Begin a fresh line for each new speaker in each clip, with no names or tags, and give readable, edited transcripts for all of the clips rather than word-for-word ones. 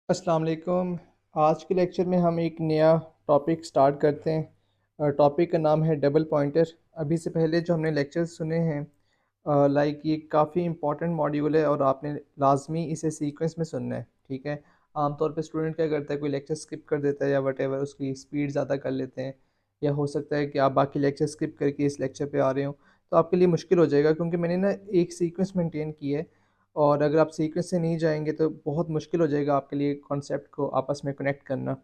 अस्सलाम वालेकुम। आज के लेक्चर में हम एक नया टॉपिक स्टार्ट करते हैं। टॉपिक का नाम है डबल पॉइंटर। अभी से पहले जो हमने लेक्चर्स सुने हैं, लाइक ये काफ़ी इंपॉर्टेंट मॉड्यूल है और आपने लाजमी इसे सीक्वेंस में सुनना है। ठीक है। आमतौर पे स्टूडेंट क्या करता है, कोई लेक्चर स्किप कर देता है या वट एवर, उसकी स्पीड ज़्यादा कर लेते हैं, या हो सकता है कि आप बाकी लेक्चर स्किप करके इस लेक्चर पे आ रहे हो, तो आपके लिए मुश्किल हो जाएगा क्योंकि मैंने ना एक सीक्वेंस मेंटेन की है। और अगर आप सीक्वेंस से नहीं जाएंगे तो बहुत मुश्किल हो जाएगा आपके लिए कॉन्सेप्ट को आपस में कनेक्ट करना।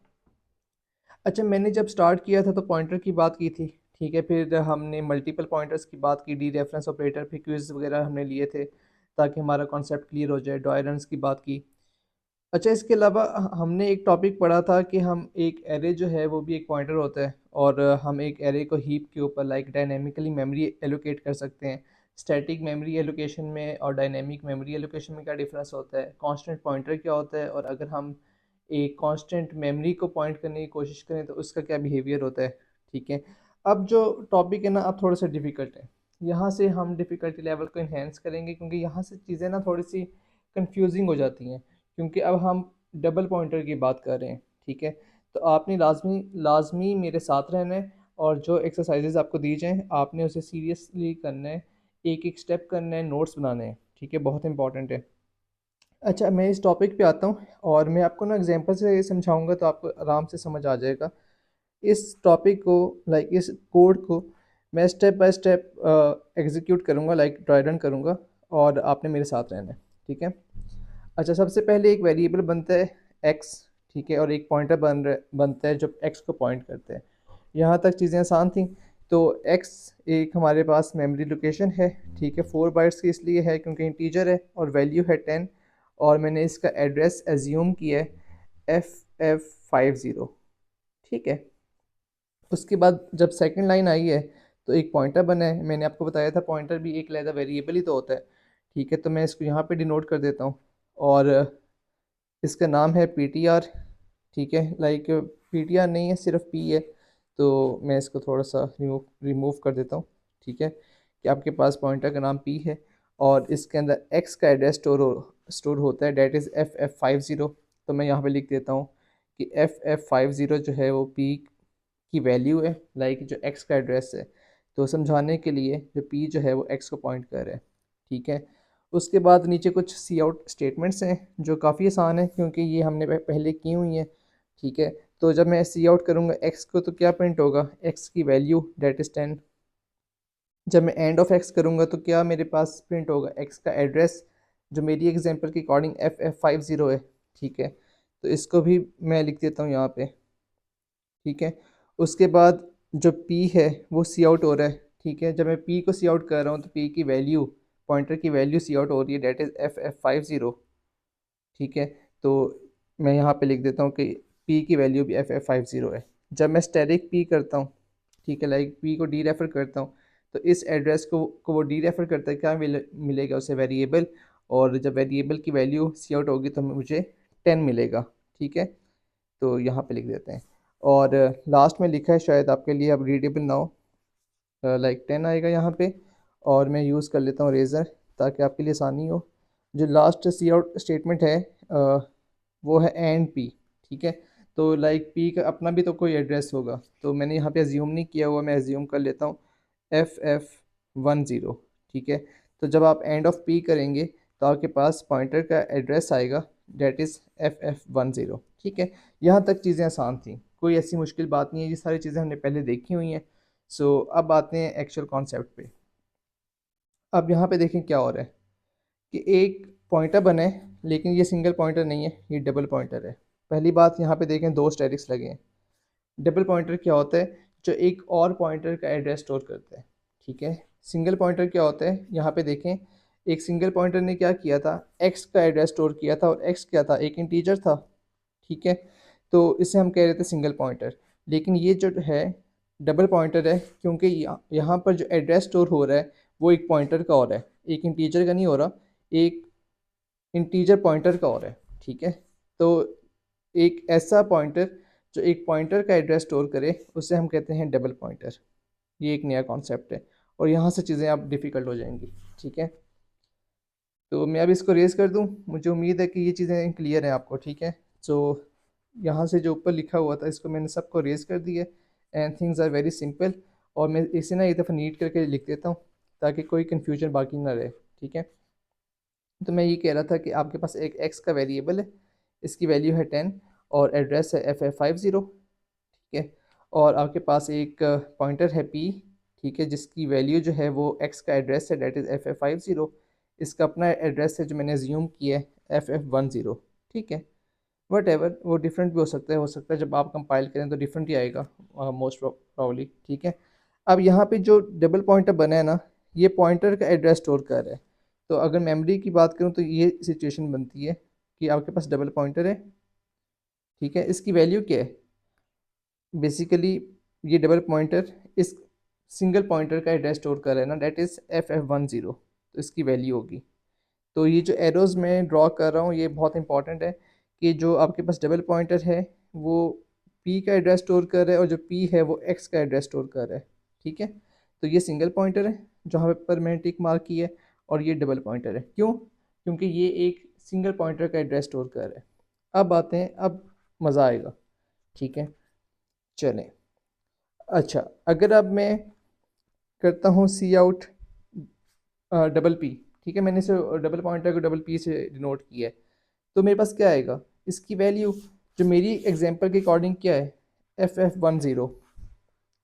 अच्छा, मैंने जब स्टार्ट किया था तो पॉइंटर की बात की थी। ठीक है, फिर हमने मल्टीपल पॉइंटर्स की बात की, डी रेफरेंस ऑपरेटर, फिर क्विज वगैरह हमने लिए थे ताकि हमारा कॉन्सेप्ट क्लियर हो जाए, डॉयरेंस की बात की। अच्छा, इसके अलावा हमने एक टॉपिक पढ़ा था कि हम एक एरे जो है वो भी एक पॉइंटर होता है, और हम एक एरे को हीप के ऊपर लाइक डायनेमिकली मेमोरी एलोकेट कर सकते हैं। स्टैटिक मेमोरी एलोकेशन में और डायनेमिक मेमोरी एलोकेशन में क्या डिफरेंस होता है, कांस्टेंट पॉइंटर क्या होता है, और अगर हम एक कांस्टेंट मेमोरी को पॉइंट करने की कोशिश करें तो उसका क्या बिहेवियर होता है। ठीक है। अब जो टॉपिक है ना, अब थोड़ा सा डिफ़िकल्ट है। यहाँ से हम डिफ़िकल्टी लेवल को इन्हेंस करेंगे क्योंकि यहाँ से चीज़ें ना थोड़ी सी कंफ्यूजिंग हो जाती हैं, क्योंकि अब हम डबल पॉइंटर की बात कर रहे हैं। ठीक है। तो आपने लाजमी लाजमी मेरे साथ रहना है, और जो एक्सरसाइजेज आपको दी जाएँ आपने उसे सीरियसली करना है, एक एक स्टेप करना है, नोट्स बनाने हैं। ठीक है, बहुत इंपॉर्टेंट है। अच्छा, मैं इस टॉपिक पे आता हूँ और मैं आपको ना एग्जांपल से समझाऊंगा तो आपको आराम से समझ आ जाएगा। इस टॉपिक को, लाइक इस कोड को मैं स्टेप बाय स्टेप एग्जीक्यूट करूँगा, लाइक ड्राई रन करूँगा, और आपने मेरे साथ रहना है। ठीक है। अच्छा, सबसे पहले एक वेरिएबल बनता है एक्स। ठीक है, और एक पॉइंटर बनता है जो एक्स को पॉइंट करते हैं। यहाँ तक चीज़ें आसान थी। तो एक्स एक हमारे पास मेमोरी लोकेशन है। ठीक है, 4 बाइट्स की इसलिए है क्योंकि इंटीजर है और वैल्यू है 10, और मैंने इसका एड्रेस एज्यूम किया है FF50। ठीक है। उसके बाद जब सेकंड लाइन आई है तो एक पॉइंटर बना है। मैंने आपको बताया था पॉइंटर भी एक लहदा वेरिएबल ही तो होता है। ठीक है, तो मैं इसको यहाँ पे डिनोट कर देता हूँ, और इसका नाम है PTR। ठीक है, लाइक PTR नहीं है, सिर्फ P है। तो मैं इसको थोड़ा सा रिमूव कर देता हूँ। ठीक है, कि आपके पास पॉइंटर का नाम P है, और इसके अंदर X का एड्रेस स्टोर होता है, डेट इज़ FF50। तो मैं यहाँ पे लिख देता हूँ कि FF50 जो है वो P की वैल्यू है, लाइक जो X का एड्रेस है। तो समझाने के लिए जो P जो है वो X को पॉइंट कर रहा है। ठीक है। उसके बाद नीचे कुछ सी आउट स्टेटमेंट्स हैं जो काफ़ी आसान है क्योंकि ये हमने पहले की हुई हैं। ठीक है। तो जब मैं सी आउट करूँगा एक्स को तो क्या प्रिंट होगा, एक्स की वैल्यू डेट इज़ 10। जब मैं एंड ऑफ एक्स करूँगा तो क्या मेरे पास प्रिंट होगा, एक्स का एड्रेस, जो मेरी एग्जांपल के अकॉर्डिंग FF50 है। ठीक है, तो इसको भी मैं लिख देता हूँ यहाँ पे। ठीक है। उसके बाद जो P है वो सी आउट हो रहा है। ठीक है, जब मैं P को सी आउट कर रहा हूँ तो P की वैल्यू, पॉइंटर की वैल्यू सी आउट हो रही है, डेट इज़ FF50। ठीक है। तो मैं यहाँ पे लिख देता हूँ कि P की वैल्यू भी FF50 है। जब मैं स्टैटिक P करता हूँ, ठीक है, लाइक P को डी रेफर करता हूँ, तो इस एड्रेस को वो डी रेफर करता है, क्या मिलेगा उसे, वेरिएबल। और जब वेरिएबल की वैल्यू सी आउट होगी तो मुझे 10 मिलेगा। ठीक है, तो यहाँ पे लिख देते हैं। और लास्ट में लिखा है शायद आपके लिए अब रीडेबल ना हो, लाइक 10 आएगा यहाँ पे। और मैं यूज़ कर लेता हूँ रेज़र ताकि आपके लिए आसानी हो। जो लास्ट सी आउट स्टेटमेंट है वो है एंड पी। ठीक है, तो लाइक पी का अपना भी तो कोई एड्रेस होगा, तो मैंने यहाँ पे एज्यूम नहीं किया हुआ, मैं एज्यूम कर लेता हूँ FF10। ठीक है, तो जब आप एंड ऑफ पी करेंगे तो आपके पास पॉइंटर का एड्रेस आएगा, डेट इज़ FF10। ठीक है, यहाँ तक चीज़ें आसान थी, कोई ऐसी मुश्किल बात नहीं है, ये सारी चीज़ें हमने पहले देखी हुई हैं। सो अब आते हैं एक्चुअल कॉन्सेप्ट पे। अब यहाँ पे देखें क्या हो रहा है कि एक पॉइंटर बना है, लेकिन ये सिंगल पॉइंटर नहीं है, ये डबल पॉइंटर है। पहली बात यहाँ पे देखें, दो स्टेरिक्स लगे हैं। डबल पॉइंटर क्या होता है, जो एक और पॉइंटर का एड्रेस स्टोर करता है। ठीक है। सिंगल पॉइंटर क्या होता है, यहाँ पे देखें, एक सिंगल पॉइंटर ने क्या किया था, एक्स का एड्रेस स्टोर किया था, और एक्स क्या था, एक इंटीजर था। ठीक है, तो इसे हम कह रहे थे सिंगल पॉइंटर। लेकिन ये जो है डबल पॉइंटर है, क्योंकि यहाँ पर जो एड्रेस स्टोर हो रहा है वो एक पॉइंटर का हो रहा है, एक इंटीजर का नहीं हो रहा, एक इंटीजर पॉइंटर का हो रहा है। ठीक है, तो एक ऐसा पॉइंटर जो एक पॉइंटर का एड्रेस स्टोर करे उसे हम कहते हैं डबल पॉइंटर। ये एक नया कॉन्सेप्ट है, और यहाँ से चीज़ें अब डिफ़िकल्ट हो जाएंगी। ठीक है, तो मैं अब इसको रेज़ कर दूँ, मुझे उम्मीद है कि ये चीज़ें क्लियर हैं आपको। ठीक है, सो यहाँ से जो ऊपर लिखा हुआ था इसको मैंने सबको रेज कर दिया and things are very simple. और मैं इसे ना एक दफ़ा नीट करके लिख देता हूँ ताकि कोई कन्फ्यूजन बाकी ना रहे, ठीक है। तो मैं ये कह रहा था कि आपके पास एक एक्स का वेरिएबल है, इसकी वैल्यू है 10 और एड्रेस है FF50, ठीक है। और आपके पास एक पॉइंटर है P, ठीक है, जिसकी वैल्यू जो है वो एक्स का एड्रेस है, डेट इज़ FF50। इसका अपना एड्रेस है जो मैंने ज्यूम किया है FF10, ठीक है। वट एवर वो डिफरेंट भी हो सकता है जब आप कंपाइल करें तो डिफरेंट ही आएगा मोस्ट प्रॉब्ली, ठीक है। अब यहाँ पे जो डबल पॉइंटर बना है ना, ये पॉइंटर का एड्रेस स्टोर कर रहा है। तो अगर मेमोरी की बात करूँ तो ये सिचुएशन बनती है कि आपके पास डबल पॉइंटर है, ठीक है। इसकी वैल्यू क्या है, बेसिकली ये डबल पॉइंटर इस सिंगल पॉइंटर का एड्रेस स्टोर कर रहा है ना, डेट इज़ FF10, तो इसकी वैल्यू होगी। तो ये जो एरोज़ मैं ड्रॉ कर रहा हूँ ये बहुत इंपॉर्टेंट है कि जो आपके पास डबल पॉइंटर है वो P का एड्रेस स्टोर कर रहा है और जो P है वो X का एड्रेस स्टोर कर रहा है, ठीक है। तो ये सिंगल पॉइंटर है जहाँ पर मैंने टिक मार्क की है, और ये डबल पॉइंटर है। क्यों? क्योंकि ये एक सिंगल पॉइंटर का एड्रेस स्टोर कर रहा है। अब आते हैं, अब मज़ा आएगा, ठीक है। चलें, अच्छा, अगर अब मैं करता हूँ सी आउट डबल पी, ठीक है, मैंने इसे डबल पॉइंटर को डबल पी से डिनोट किया है, तो मेरे पास क्या आएगा, इसकी वैल्यू जो मेरी एग्जांपल के अकॉर्डिंग क्या है, FF10,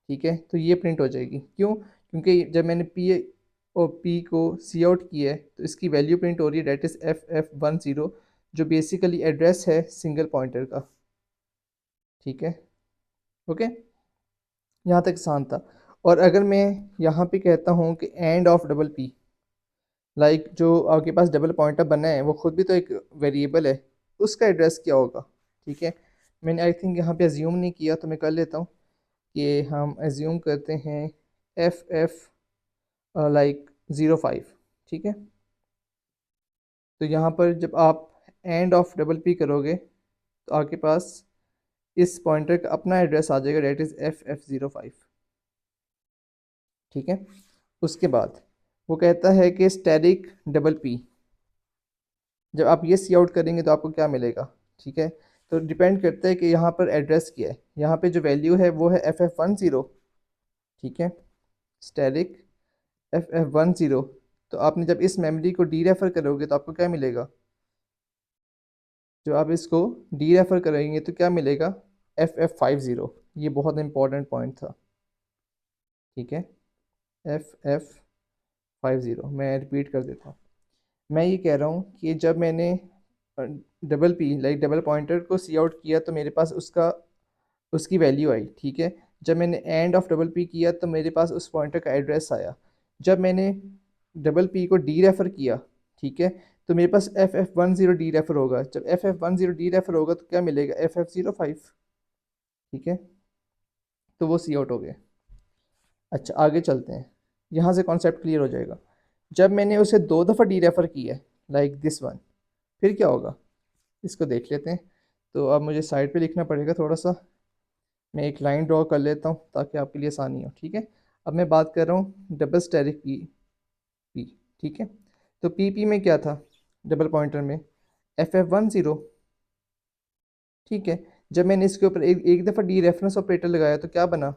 ठीक है। तो ये प्रिंट हो जाएगी। क्यों? क्योंकि जब मैंने पी और पी को सी आउट किया है तो इसकी वैल्यू प्रिंट हो रही है, डेट इज़ FF10, जो बेसिकली एड्रेस है सिंगल पॉइंटर का, ठीक है। ओके, यहाँ तक आसान था। और अगर मैं यहाँ पे कहता हूँ कि end of double P, like जो आपके पास डबल पॉइंटर बना है वो खुद भी तो एक वेरिएबल है, उसका एड्रेस क्या होगा, ठीक है। मैंने आई थिंक यहाँ पे अज्यूम नहीं किया तो मैं कर लेता हूँ कि हम अज्यूम करते हैं FF लाइक 05, ठीक है। तो यहाँ पर जब आप एंड ऑफ डबल पी करोगे तो आपके पास इस पॉइंटर का अपना एड्रेस आ जाएगा, डेट इज़ FF05, ठीक है। उसके बाद वो कहता है कि स्टैटिक डबल पी, जब आप ये सी आउट करेंगे तो आपको क्या मिलेगा, ठीक है। तो डिपेंड करता है कि यहाँ पर एड्रेस क्या है। यहाँ पे जो वैल्यू है वो है FF10, ठीक है, स्टैटिक FF10। तो आपने जब इस मेमोरी को डी रेफ़र करोगे तो आपको क्या मिलेगा, जब आप इसको डी रेफ़र करेंगे तो क्या मिलेगा, FF50। ये बहुत इंपॉर्टेंट पॉइंट था, ठीक है, FF50। मैं रिपीट कर देता हूँ। मैं ये कह रहा हूँ कि जब मैंने double P like double pointer को सी आउट किया तो मेरे पास उसका उसकी वैल्यू आई, ठीक है। जब मैंने एंड ऑफ डबल पी किया तो मेरे पास उस पॉइंटर का एड्रेस आया। जब मैंने डबल पी को डी रेफ़र किया, ठीक है, तो मेरे पास FF10 डी रेफ़र होगा। जब FF10 डी रेफ़र होगा तो क्या मिलेगा, FF05, ठीक है। तो वो सी आउट हो गए। अच्छा, आगे चलते हैं, यहाँ से कॉन्सेप्ट क्लियर हो जाएगा। जब मैंने उसे 2 दफ़ा डी रेफ़र किया लाइक दिस वन, फिर क्या होगा, इसको देख लेते हैं। तो अब मुझे साइड पे लिखना पड़ेगा थोड़ा सा, मैं एक लाइन ड्रॉ कर लेता हूँ ताकि आपके लिए आसानी हो, ठीक है। अब मैं बात कर रहा हूँ डबल स्टेरिक पी पी, ठीक है। तो पी में क्या था डबल पॉइंटर में, FF10, ठीक है। जब मैंने इसके ऊपर एक दफ़ा डी रेफरेंस ऑपरेटर लगाया तो क्या बना,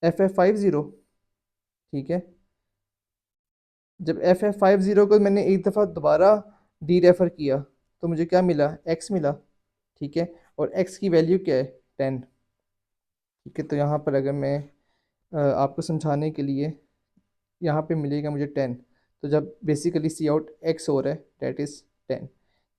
FF50, ठीक है। जब FF50 को मैंने एक दफ़ा दोबारा डी रेफ़र किया तो मुझे क्या मिला, एक्स मिला, ठीक है। और एक्स की वैल्यू क्या है, 10, ठीक है। तो यहाँ पर अगर मैं आपको समझाने के लिए, यहाँ पे मिलेगा मुझे 10। तो जब बेसिकली सी आउट एक्स हो रहा है, डेट इज़ 10।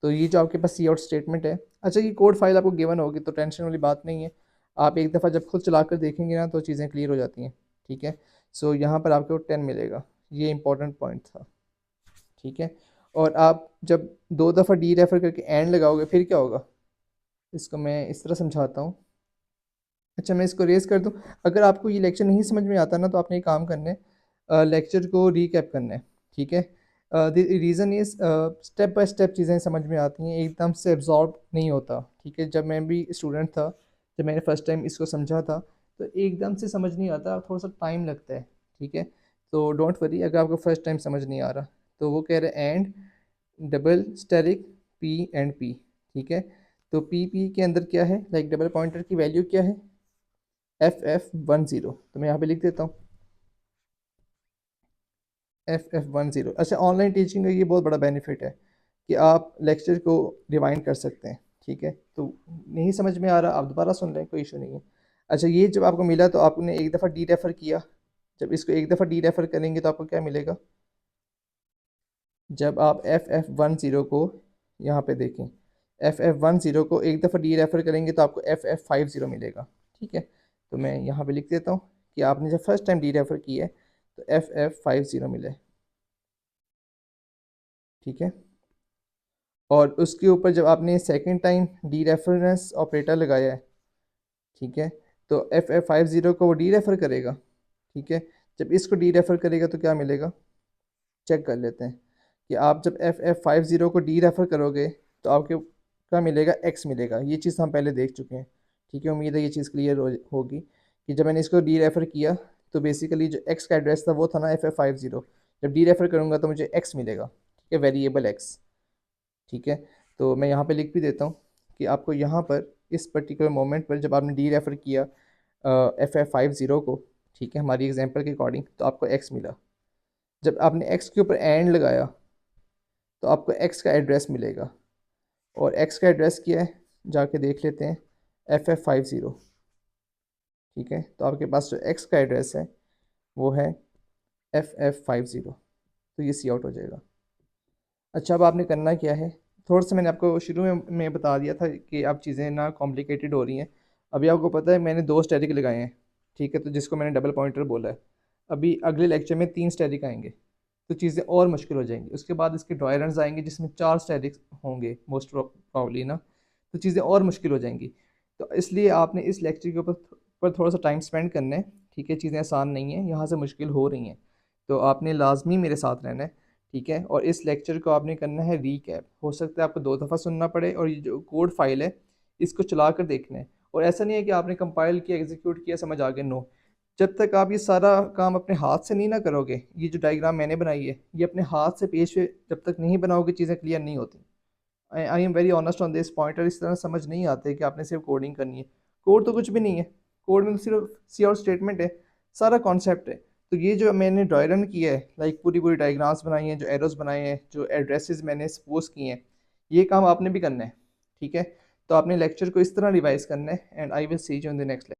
तो ये जो आपके पास सी आउट स्टेटमेंट है, अच्छा ये कोड फाइल आपको गिवन होगी तो टेंशन वाली बात नहीं है। आप एक दफ़ा जब खुद चला कर देखेंगे ना तो चीज़ें क्लियर हो जाती हैं, ठीक है। सो यहाँ पर आपको 10 मिलेगा, ये इंपॉर्टेंट पॉइंट था, ठीक है। और आप जब 2 दफ़ा डी रेफ़र करके एंड लगाओगे फिर क्या होगा, इसको मैं इस तरह समझाता हूँ। अच्छा, मैं इसको रेज़ कर दूँ। अगर आपको ये लेक्चर नहीं समझ में आता ना तो आपने एक काम करना है, लेक्चर को रीकैप करना है, ठीक है। The reason is step by step चीज़ें समझ में आती हैं, एकदम से एब्जॉर्ब नहीं होता, ठीक है। जब मैं भी स्टूडेंट था, जब मैंने फ़र्स्ट टाइम इसको समझा था तो एकदम से समझ नहीं आता, थोड़ा सा टाइम लगता है, ठीक है। तो डोंट वरी अगर आपको फ़र्स्ट टाइम समझ नहीं आ रहा। तो वो कह रहे हैं and double asterisk P and P, ठीक है। तो पी के अंदर क्या है, लाइक डबल पॉइंटर की वैल्यू क्या है, FF10। तो मैं यहाँ पे लिख देता हूँ FF10। अच्छा, ऑनलाइन टीचिंग का ये बहुत बड़ा बेनिफिट है कि आप लेक्चर को रिवाइंड कर सकते हैं। ठीक है, तो नहीं समझ में आ रहा आप दोबारा सुन लें, कोई इशू नहीं है। अच्छा, ये जब आपको मिला तो आपने एक दफ़ा डी रेफ़र किया। जब इसको एक दफ़ा डी रेफ़र करेंगे तो आपको क्या मिलेगा, जब आप FF10 को यहाँ पे देखें, FF10 को एक दफ़ा डी रेफ़र करेंगे तो आपको FF50 मिलेगा। ठीक है, तो मैं यहाँ पे लिख देता हूँ कि आपने जब फर्स्ट टाइम डी रेफ़र किया है तो FF50 मिले। ठीक है, और उसके ऊपर जब आपने second time D reference operator लगाया है, ठीक है, तो FF50 को वो डी रेफ़र करेगा। ठीक है, जब इसको डी रेफ़र करेगा तो क्या मिलेगा, चेक कर लेते हैं कि आप जब FF50 को डी रेफ़र करोगे तो आपके क्या मिलेगा, एक्स मिलेगा। ये चीज़ हम पहले देख चुके हैं। ठीक है, उम्मीद है ये चीज़ क्लियर होगी कि जब मैंने इसको डी रेफ़र किया तो बेसिकली जो एक्स का एड्रेस था वो था ना FF50। जब डी रेफ़र करूँगा तो मुझे एक्स मिलेगा। ठीक है, वेरिएबल एक्स। ठीक है, तो मैं यहाँ पे लिख भी देता हूँ कि आपको यहाँ पर इस पर्टिकुलर मोमेंट पर जब आपने डी रेफ़र किया FF50 को, ठीक है, हमारी एग्जांपल के अकॉर्डिंग, तो आपको एक्स मिला। जब आपने एक्स के ऊपर एंड लगाया तो आपको एक्स का एड्रेस मिलेगा, और एक्स का एड्रेस क्या है जाके देख लेते हैं, FF50। ठीक है, तो आपके पास जो एक्स का एड्रेस है वो है FF50। तो ये सी आउट हो जाएगा। अच्छा, अब आपने करना क्या है, थोड़ा सा मैंने आपको शुरू में बता दिया था कि अब चीज़ें ना कॉम्प्लिकेटेड हो रही हैं। अभी आपको पता है मैंने 2 स्टैटिक लगाए हैं। ठीक है, तो जिसको मैंने डबल पॉइंटर बोला है। अभी अगले लेक्चर में 3 स्टैटिक आएंगे तो चीज़ें और मुश्किल हो जाएंगी। उसके बाद इसके ड्रायरन्स आएंगे जिसमें 4 स्टैटिक होंगे मोस्ट प्रॉब्ली ना, तो चीज़ें और मुश्किल हो जाएंगी। तो इसलिए आपने इस लेक्चर के ऊपर थोड़ा सा टाइम स्पेंड करना है। ठीक है, चीज़ें आसान नहीं हैं, यहाँ से मुश्किल हो रही हैं, तो आपने लाजमी मेरे साथ रहना है। ठीक है, और इस लेक्चर को आपने करना है रीकैप। हो सकता है आपको 2 दफ़ा सुनना पड़े, और ये जो कोड फाइल है इसको चला कर देखना है। और ऐसा नहीं है कि आपने कंपाइल किया, एग्जीक्यूट किया, समझ आ गया, नो। जब तक आप ये सारा काम अपने हाथ से नहीं ना करोगे, ये जो डायग्राम मैंने बनाई है ये अपने हाथ से पेज पे जब तक नहीं बनाओगे चीज़ें क्लियर नहीं होती। I am very honest on this pointer. इस तरह समझ नहीं आते कि आपने सिर्फ कोडिंग करनी है। कोड तो कुछ भी नहीं है, कोड में तो सिर्फ सी आउट स्टेटमेंट है, सारा कॉन्सेप्ट है। तो ये जो मैंने ड्राई रन किया है, लाइक पूरी पूरी डायग्राम्स बनाई हैं, जो एरोस बनाए हैं, जो एड्रेसेस मैंने सपोज किए हैं, ये काम आपने भी करना है। ठीक है, तो आपने लेक्चर को इस तरह रिवाइज करना है, and I will see you in the next.